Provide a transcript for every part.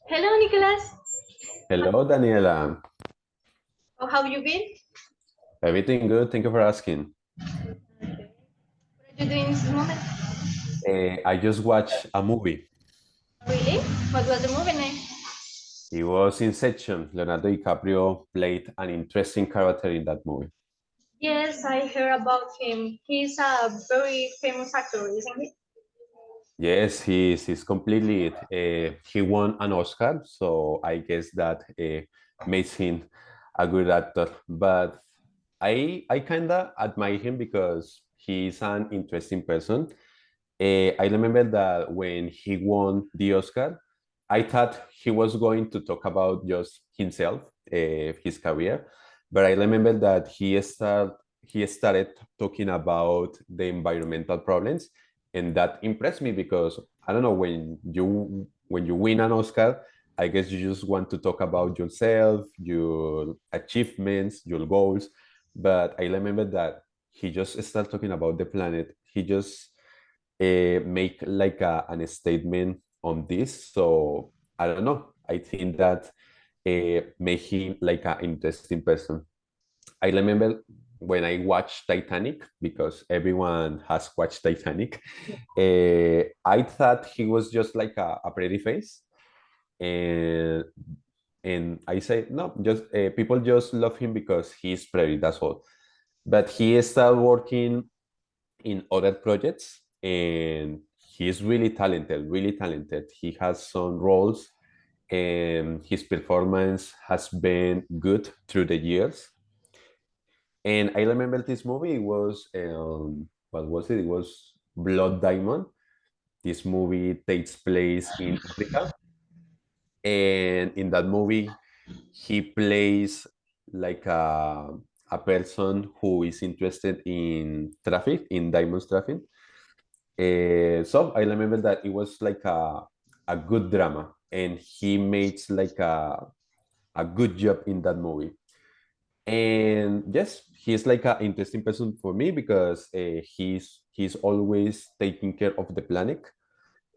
Hello, Nicholas. Hello, Daniela. How have you been? Everything good? Thank you for asking. What are you doing in this moment? I just watched a movie. Really? What was the movie name? It was Inception. Leonardo DiCaprio played an interesting character in that movie. Yes, I heard about him. He's a very famous actor, isn't he? Yes, he's completely it. He won an Oscar, so I guess that makes him a good actor. But I kinda admire him because he's an interesting person. I remember that when he won the Oscar, I thought he was going to talk about just himself, his career, but I remember that he started talking about the environmental problems, and that impressed me because I don't know, when you win an Oscar, I guess you just want to talk about yourself, your achievements, your goals, but I remember that he just started talking about the planet. He just make like an statement on this. So I don't know. I think that make him like an interesting person. I remember when I watched Titanic, because everyone has watched Titanic. I thought he was just like a pretty face, and I say no, just people just love him because he's pretty. That's all. But he started working in other projects, and he's really talented, really talented. He has some roles, and his performance has been good through the years. And I remember this movie was what was it? It was Blood Diamond. This movie takes place in Africa, and in that movie he plays like a person who is interested in traffic, in diamonds traffic. So I remember that it was like a good drama, and he made like a good job in that movie. And yes, he's like an interesting person for me because he's always taking care of the planet.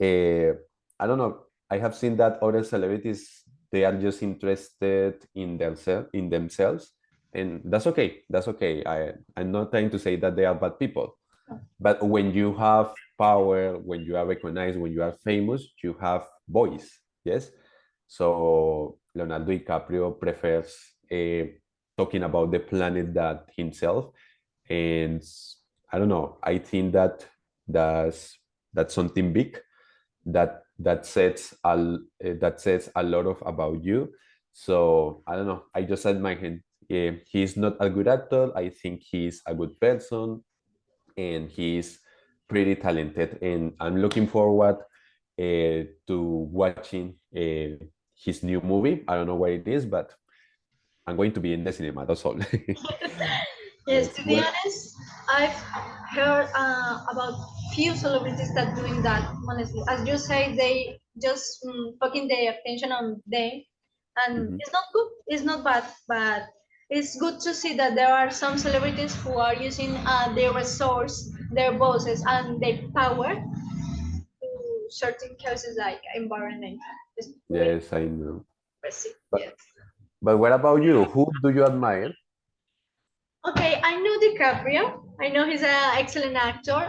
I don't know. I have seen that other celebrities, they are just interested in themselves, and that's okay. That's okay. I'm not trying to say that they are bad people, but when you have power, when you are recognized, when you are famous, you have voice. Yes. So Leonardo DiCaprio prefers talking about the planet that himself. And I don't know. I think that that's something big that says a lot of about you. So I don't know. I just admire him. He's not a good actor. I think he's a good person, and he's pretty talented. And I'm looking forward to watching his new movie. I don't know what it is, but I'm going to be in the cinema. That's all. Yes, Yes. to be Well, honest, I've heard about few celebrities that doing that. Honestly, as you say, they just focusing their attention on them, and mhm. it's not good. It's not bad, but it's good to see that there are some celebrities who are using their resource, their bosses, and their power to certain causes like environment. It's really Yes, I know. impressive. But Yes. but what about you? Who do you admire? Okay, I know DiCaprio. I know he's an excellent actor.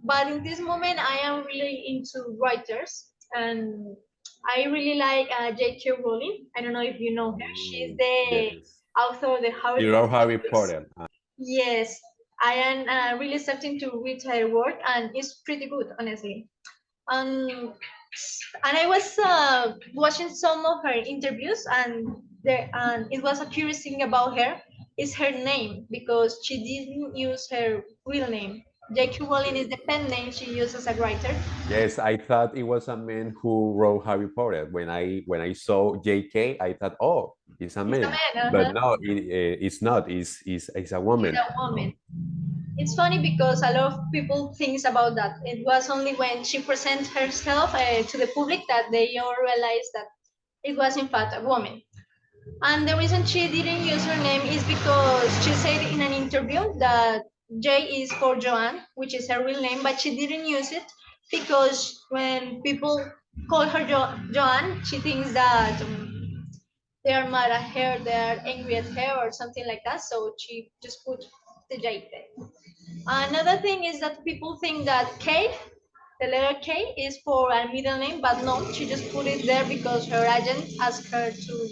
But in this moment, I am really into writers, and I really like J.K. Rowling. I don't know if you know her. She's the Yes. author of the Harry Hero Potter Harry books. Potter. Yes, I am really starting to read her work, and it's pretty good, honestly. Um, and I was watching some of her interviews, and it was a curious thing about her is her name because she didn't use her real name. J.K. Rowling is the pen name she used as a writer. Yes, I thought it was a man who wrote Harry Potter. When I saw J.K., I thought, oh, it's a It's a man. man, But no, it's not. It's a she's woman. a woman. It's funny because a lot of people thinks about that. It was only when she presents herself to the public that they all realized that it was in fact a woman. And the reason she didn't use her name is because she said in an interview that J is for Joanne, which is her real name, but she didn't use it because when people call her Joanne. She thinks that they are mad at her, they are angry at her, or something like that. So she just put the J there. Another thing is that people think that K, the letter K, is for a middle name, but no, she just put it there because her agent asked her to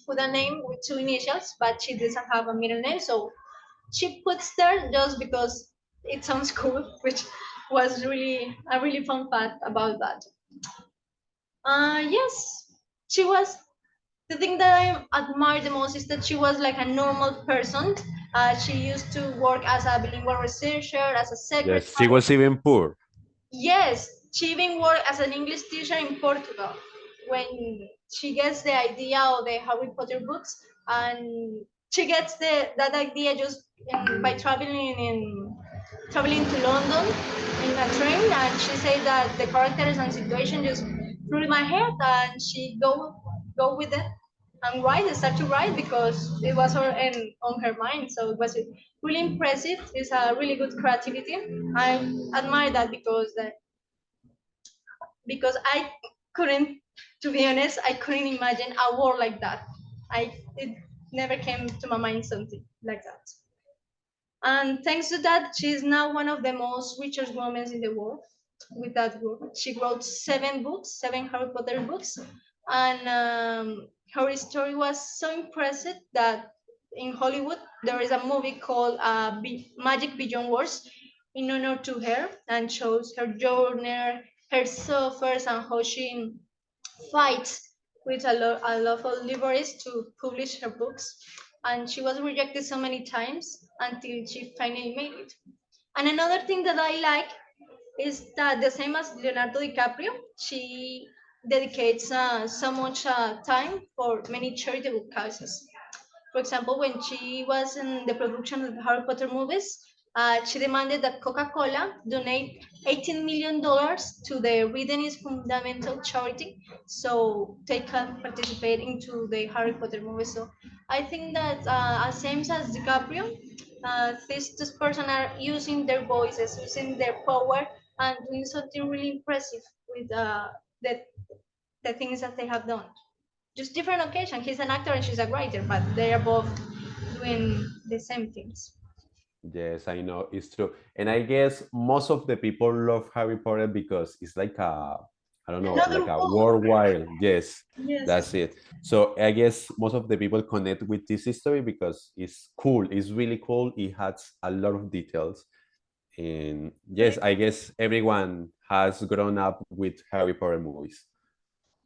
put a name with two initials, but she doesn't have a middle name, so she puts there just because it sounds cool, which was really a really fun fact about that. Yes, she was. The thing that I admire the most is that she was like a normal person. She used to work as a bilingual researcher, as a Yes, she secretary. was even poor. Yes, she even worked as an English teacher in Portugal. When she gets the idea of the Harry Potter books, and she gets that idea just by traveling to London in a train, and she said that the characters and situation just flew in my head, and she go with it and write, start to write because it was her and on her mind. So it was really impressive. It's a really good creativity. I admire that because I couldn't, to be honest, I couldn't imagine a world like that. It never came to my mind something like that. And thanks to that, she's now one of the most richest women in the world with that work. She wrote 7 books, 7 Harry Potter books, and her story was so impressive that in Hollywood there is a movie called Magic Beyond Words in honor to her and shows her journey, her suffers, and how she fights with a lot of libraries to publish her books. And she was rejected so many times until she finally made it. And another thing that I like is that the same as Leonardo DiCaprio, she dedicates so much time for many charitable causes. For example, when she was in the production of the Harry Potter movies, she demanded that Coca-Cola donate $18 million to the Reading is Fundamental charity, so they can participate into the Harry Potter movies. So I think that same as DiCaprio, this person are using their voices, using their power, and doing something really impressive with the the things that they have done. Just different occasion. He's an actor and she's a writer, but they are both doing the same things. Yes, I know it's true. And I guess most of the people love Harry Potter because it's like I don't know, Another like a role. worldwide. Yes, Yes. that's it. So I guess most of the people connect with this history because it's cool. It's really cool. It has a lot of details. And yes, I guess everyone has grown up with Harry Potter movies.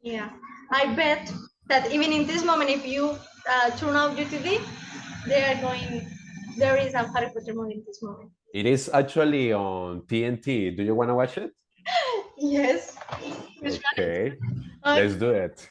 Yeah. I bet that even in this moment, if you turn off your TV, they are going. There is a Harry Potter movie in this moment. It is actually on TNT. Do you want to watch it? Yes. Which one? Okay, Okay. let's do it.